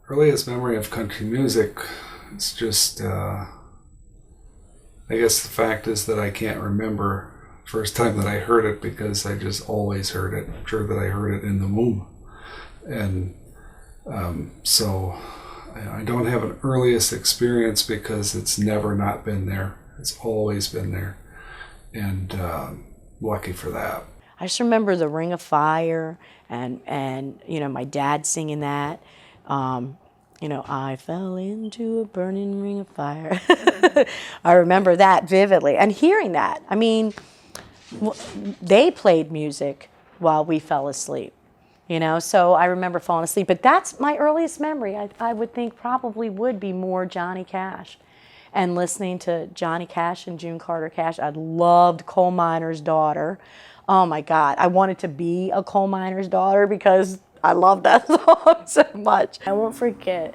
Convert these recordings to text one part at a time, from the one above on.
earliest memory of country music is just, I guess the fact is that I can't remember first time that I heard it because I just always heard it. I'm sure that I heard it in the womb. And so I don't have an earliest experience because it's never not been there. It's always been there. And lucky for that. I just remember the Ring of Fire and you know, my dad singing that. You know, I fell into a burning ring of fire. I remember that vividly. And hearing that, I mean, they played music while we fell asleep, you know? So I remember falling asleep. But that's my earliest memory. I would think probably would be more Johnny Cash. And listening to Johnny Cash and June Carter Cash. I loved Coal Miner's Daughter. Oh my God, I wanted to be a coal miner's daughter because I love that song so much. I won't forget,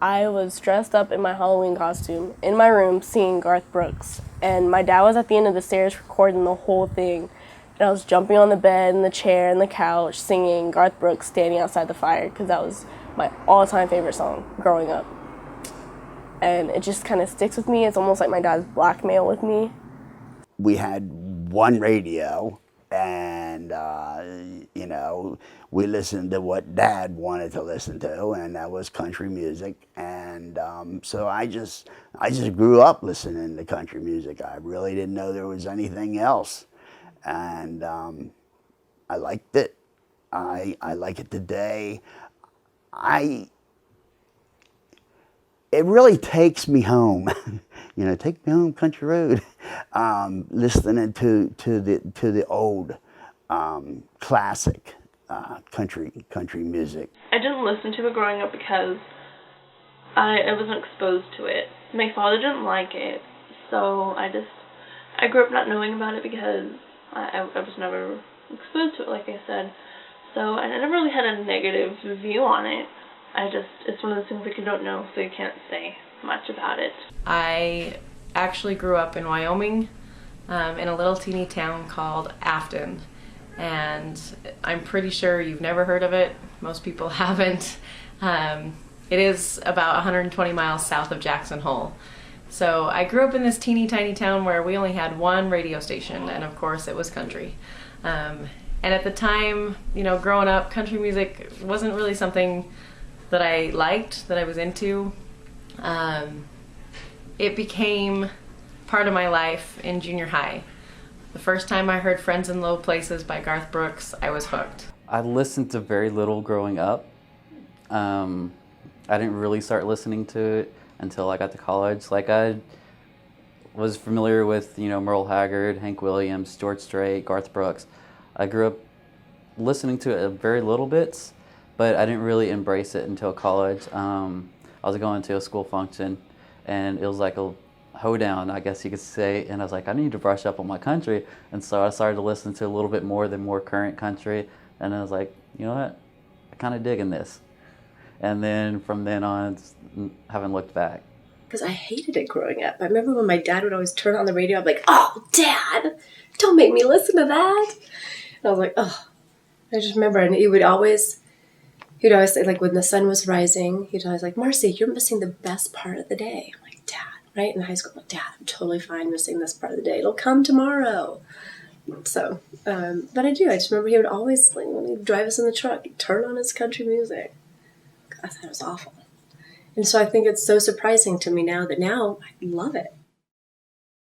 I was dressed up in my Halloween costume in my room singing Garth Brooks. And my dad was at the end of the stairs recording the whole thing. And I was jumping on the bed and the chair and the couch singing Garth Brooks standing outside the fire because that was my all-time favorite song growing up. And it just kind of sticks with me. It's almost like my dad's blackmail with me. We had one radio. And, you know, we listened to what Dad wanted to listen to, and that was country music. And so I just grew up listening to country music. I really didn't know there was anything else. And I liked it. I like it today. It really takes me home. You know, take me home, country road. Listening to the old classic country music. I didn't listen to it growing up because I wasn't exposed to it. My father didn't like it, so I grew up not knowing about it because I was never exposed to it, like I said. So I never really had a negative view on it. It's one of those things that you don't know, so you can't say much about it. I actually grew up in Wyoming, in a little teeny town called Afton, and I'm pretty sure you've never heard of it. Most people haven't. It is about 120 miles south of Jackson Hole. So I grew up in this teeny tiny town where we only had one radio station, and of course it was country. And at the time, you know, growing up, country music wasn't really something that I liked, that I was into. It became part of my life in junior high. The first time I heard Friends in Low Places by Garth Brooks, I was hooked. I listened to very little growing up. I didn't really start listening to it until I got to college. Like, I was familiar with, you know, Merle Haggard, Hank Williams, George Strait, Garth Brooks. I grew up listening to it very little bits, but I didn't really embrace it until college. I was going to a school function, and it was like a hoedown, I guess you could say, and I was like, I need to brush up on my country, and so I started to listen to a little bit more than more current country, and I was like, you know what, I kind of digging this. And then from then on, haven't looked back. Because I hated it growing up. I remember when my dad would always turn on the radio, I'd be like, oh, Dad, don't make me listen to that. And I was like, oh. I just remember, and he'd always say, like, when the sun was rising, he'd always like, Marcy, you're missing the best part of the day. I'm like, Dad, right? In high school, I'm like, Dad, I'm totally fine missing this part of the day. It'll come tomorrow. So, but I just remember he would always, like, when he'd drive us in the truck, he'd turn on his country music. I thought it was awful. And so I think it's so surprising to me now I love it.